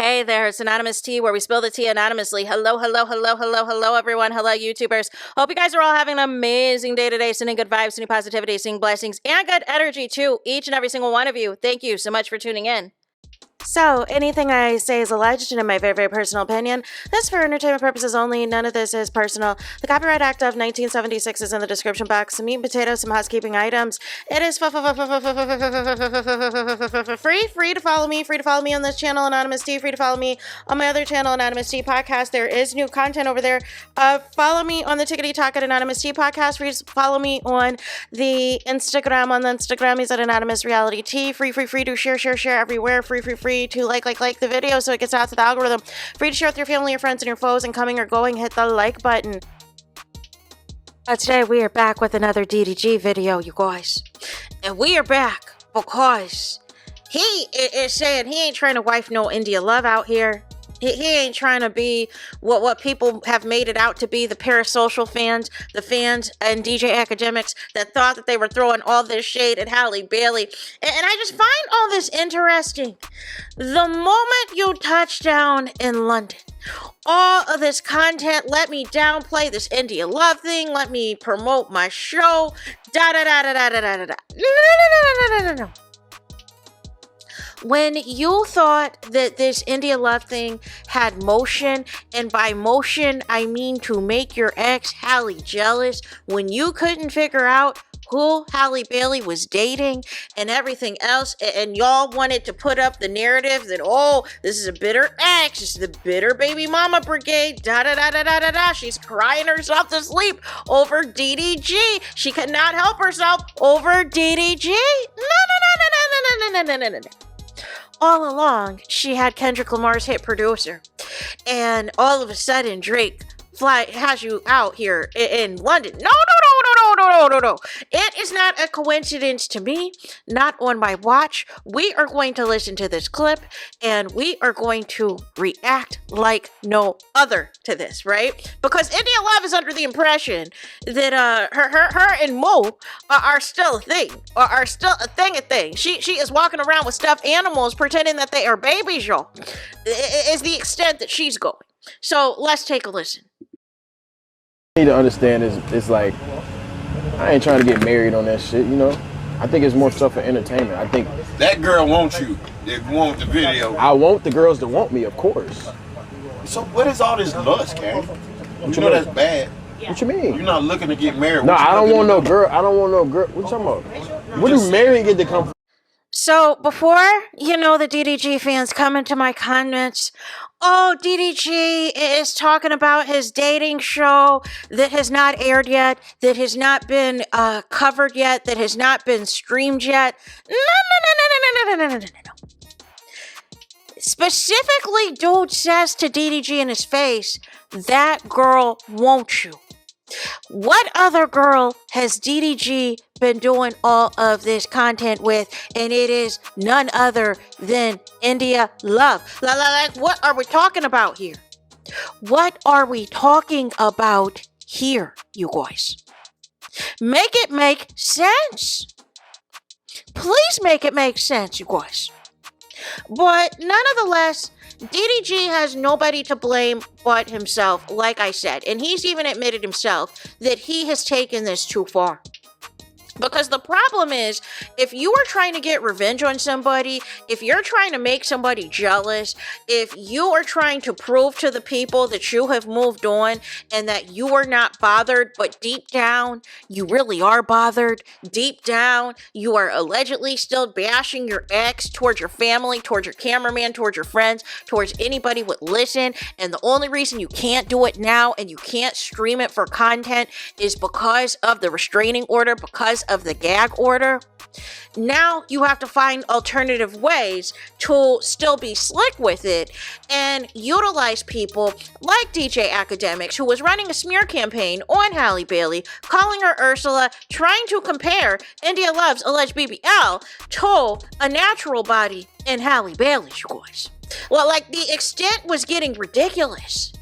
Hey there, it's Anonymous Tea, where we spill the tea anonymously. Hello, everyone. Hello, YouTubers. Hope you guys are all having an amazing day today, sending good vibes, sending positivity, sending blessings, and good energy to each and every single one of you. Thank you so much for tuning in. So, anything I say is alleged and in my very, very personal opinion. This is for entertainment purposes only. None of this is personal. The Copyright Act of 1976 is in the description box. Some meat and potatoes, some housekeeping items. It is free to follow me. Free to follow me on this channel, Anonymous Tea. Free to follow me on my other channel, Anonymous Tea Podcast. There is new content over there. Follow me on the Tickety Talk at Anonymous Tea Podcast. Free to follow me on the Instagram. On the Instagram, he's at Anonymous Reality Tea. Free to share everywhere. Free to like the video so it gets out to the algorithm. Free to share with your family, your friends, and your foes, and coming or going, hit the like button. Today we are back with another DDG video, you guys. And we are back because he is saying he ain't trying to wife no India Love out here. He ain't trying to be what people have made it out to be, the parasocial fans, the fans and DJ academics that thought that they were throwing all this shade at Halle Bailey. And I just find all this interesting. The moment you touch down in London, all of this content, let me downplay this India Love thing, let me promote my show, No. When you thought that this India Love thing had motion, and by motion, I mean to make your ex Halle jealous, when you couldn't figure out who Halle Bailey was dating and everything else, and y'all wanted to put up the narrative that, oh, this is a bitter ex, this is the bitter baby mama brigade, she's crying herself to sleep over DDG. She could not help herself over DDG. No. All along, she had Kendrick Lamar's hit producer. And all of a sudden, Drake has you out here in London. No. It is not a coincidence to me. Not on my watch. We are going to listen to this clip, and we are going to react like no other to this, right? Because India Love is under the impression that her and Mo are still a thing, or are still a thing. She is walking around with stuffed animals, pretending that they are babies, y'all. Is the extent that she's going. So let's take a listen. Need to understand is like, I ain't trying to get married on that shit, you know. I think it's more stuff for entertainment. I think that girl wants you. They want the video. I want the girls to want me, of course. So what is all this lust, Cam? You know that's bad. What you mean? You're not looking to get married. No, I don't want no girl. I don't want no girl. What you talking about? Where do married get to come from? So before, the DDG fans come into my comments, oh, DDG is talking about his dating show that has not aired yet, that has not been covered yet, that has not been streamed yet. No. Specifically, dude says to DDG in his face, that girl wants you. What other girl has DDG been doing all of this content with? And it is none other than India Love. Like, what are we talking about here? What are we talking about here, you guys? Make it make sense. Please make it make sense, you guys. But nonetheless, DDG has nobody to blame but himself, like I said. And he's even admitted himself that he has taken this too far. Because the problem is, if you are trying to get revenge on somebody, if you're trying to make somebody jealous, if you are trying to prove to the people that you have moved on and that you are not bothered, but deep down, you really are bothered. Deep down, you are allegedly still bashing your ex towards your family, towards your cameraman, towards your friends, towards anybody who would listen. And the only reason you can't do it now and you can't stream it for content is because of the restraining order, because of the gag order. Now you have to find alternative ways to still be slick with it and utilize people like DJ Academics, who was running a smear campaign on Halle Bailey, calling her Ursula, trying to compare India Love's alleged BBL to a natural body in Halle Bailey's, you guys. Well, like, the extent was getting ridiculous.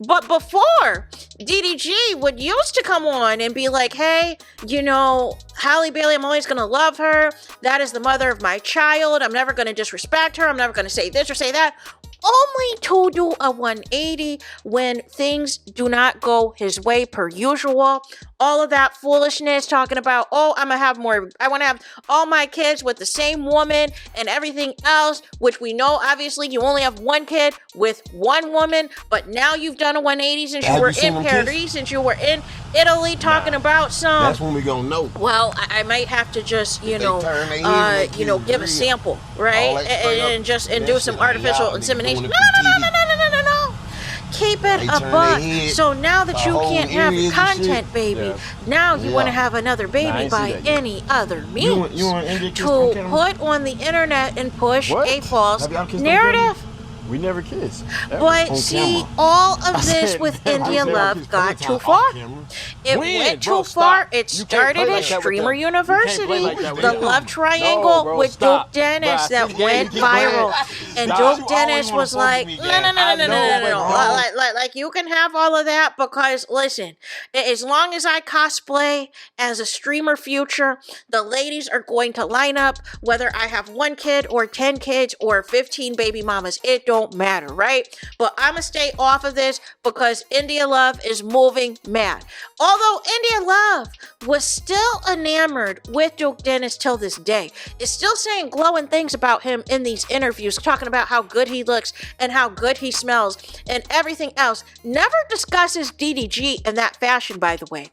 But before, DDG would used to come on and be like, hey, Halle Bailey, I'm always going to love her. That is the mother of my child. I'm never going to disrespect her. I'm never going to say this or say that. only to do a 180 when things do not go his way per usual. All of that foolishness talking about, oh, I want to have all my kids with the same woman and everything else, which we know obviously you only have one kid with one woman, but now you've done a 180 since you were in Paris, since you were in Italy talking about some. That's when we gonna know. Well, I might have to just, give a sample, right? And do some artificial insemination. No. Keep it a buck. So now that you can't have content, baby, now you want to have another baby by any other means. To put on the internet and push a false narrative. We never kissed. But see, all of this with India Love got too far. It went too far. It started at Streamer University. The love triangle with Duke Dennis that went viral. And Duke Dennis was like, no. Like, you can have all of that because, listen, as long as I cosplay as a streamer future, the ladies are going to line up whether I have 1 kid or 10 kids or 15 baby mamas. It don't matter, right? But I'm gonna stay off of this because India Love is moving mad. Although India Love was still enamored with Duke Dennis till this day, is still saying glowing things about him in these interviews, talking about how good he looks and how good he smells and everything else. Never discusses DDG in that fashion, by the way.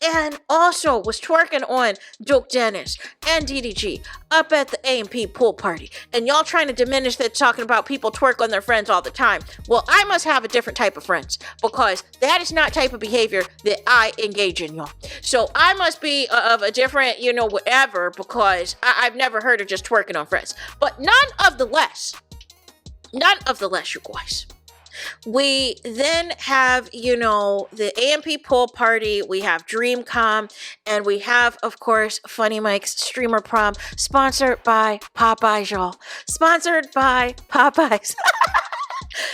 And also was twerking on Duke Dennis and DDG up at the A&P pool party. And y'all trying to diminish that, talking about people twerk on their friends all the time. Well, I must have a different type of friends because that is not type of behavior that I engage in, y'all. So I must be of a different, whatever, because I've never heard of just twerking on friends. But none of the less, you guys. We then have, the A&P pool party, we have DreamCom, and we have, of course, Funny Mike's Streamer Prom, sponsored by Popeyes, y'all. Sponsored by Popeyes.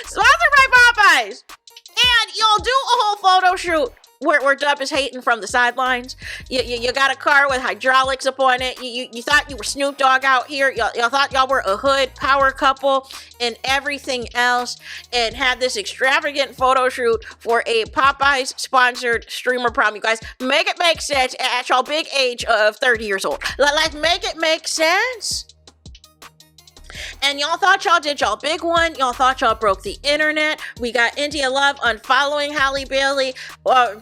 Sponsored by Popeyes. And y'all do a whole photo shoot where Dub is hating from the sidelines. You got a car with hydraulics up on it. You thought you were Snoop Dogg out here. Y'all thought y'all were a hood power couple and everything else, and had this extravagant photo shoot for a Popeyes sponsored streamer prom. You guys, make it make sense at y'all big age of 30 years old. Like, make it make sense. And y'all thought y'all did y'all big one. Y'all thought y'all broke the internet. We got India Love unfollowing Halle Bailey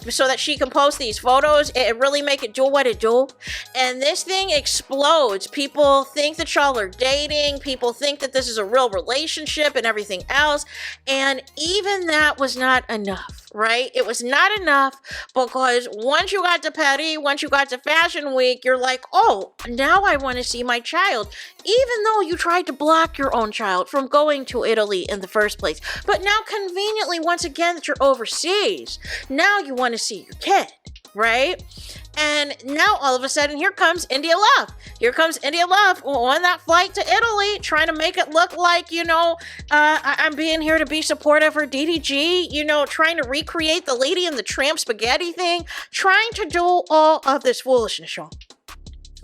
so that she can post these photos and really make it do what it do. And this thing explodes. People think that y'all are dating. People think that this is a real relationship and everything else. And even that was not enough. Right? It was not enough because once you got to Paris, once you got to Fashion Week, you're like, oh, now I want to see my child. Even though you tried to block your own child from going to Italy in the first place. But now conveniently, once again, that you're overseas, now you want to see your kid, right? And now all of a sudden, here comes India Love. Here comes India Love on that flight to Italy, trying to make it look like, I'm being here to be supportive for DDG, trying to recreate the Lady and the Tramp spaghetti thing, trying to do all of this foolishness, y'all.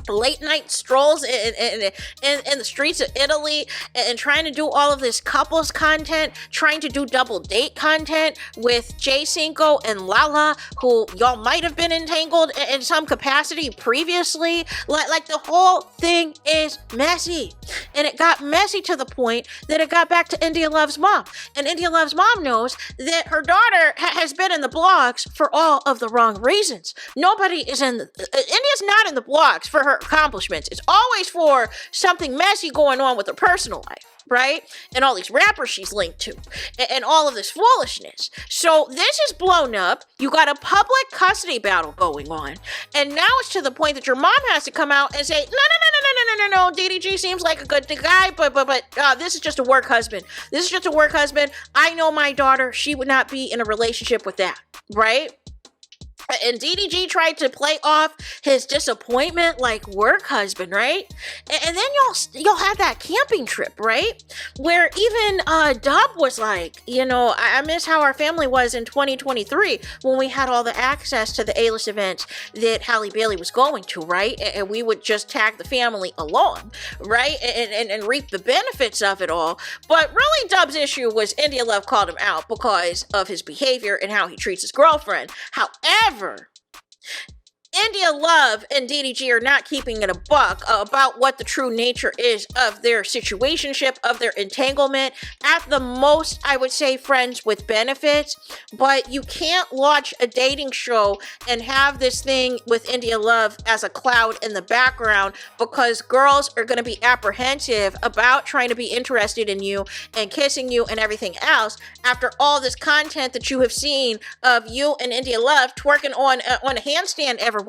Late night strolls in the streets of Italy and trying to do all of this couples content, trying to do double date content with Jay Cinco and Lala, who y'all might have been entangled in some capacity previously. Like the whole thing is messy. And it got messy to the point that it got back to India Love's mom. And India Love's mom knows that her daughter has been in the blogs for all of the wrong reasons. Nobody is India's not in the blogs for her accomplishments. It's always for something messy going on with her personal life, right? And all these rappers she's linked to and all of this foolishness. So this is blown up. You got a public custody battle going on. And now it's to the point that your mom has to come out and say, no, DDG seems like a good guy, but this is just a work husband. This is just a work husband. I know my daughter. She would not be in a relationship with that, right? And DDG tried to play off his disappointment like work husband, right? And then you'll have that camping trip, right? Where even Dub was like, you know, I miss how our family was in 2023 when we had all the access to the A-list events that Halle Bailey was going to, right? And we would just tag the family along, right? And reap the benefits of it all. But really, Dub's issue was India Love called him out because of his behavior and how he treats his girlfriend. However, India Love and DDG are not keeping it a buck about what the true nature is of their situationship, of their entanglement. At the most, I would say friends with benefits, but you can't launch a dating show and have this thing with India Love as a cloud in the background because girls are going to be apprehensive about trying to be interested in you and kissing you and everything else after all this content that you have seen of you and India Love twerking on a handstand everywhere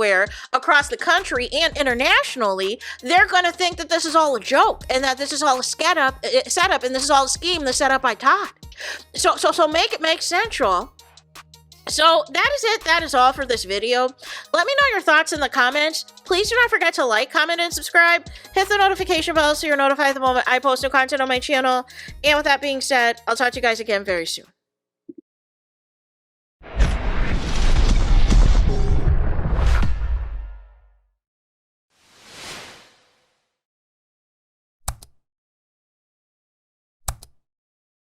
across the country and internationally. They're going to think that this is all a joke and that this is all a setup, and this is all a scheme that's set up by Todd. So make it make sense, y'all. So that is it. That is all for this video. Let me know your thoughts in the comments. Please do not forget to like, comment, and subscribe. Hit the notification bell so you're notified the moment I post new content on my channel. And with that being said, I'll talk to you guys again very soon.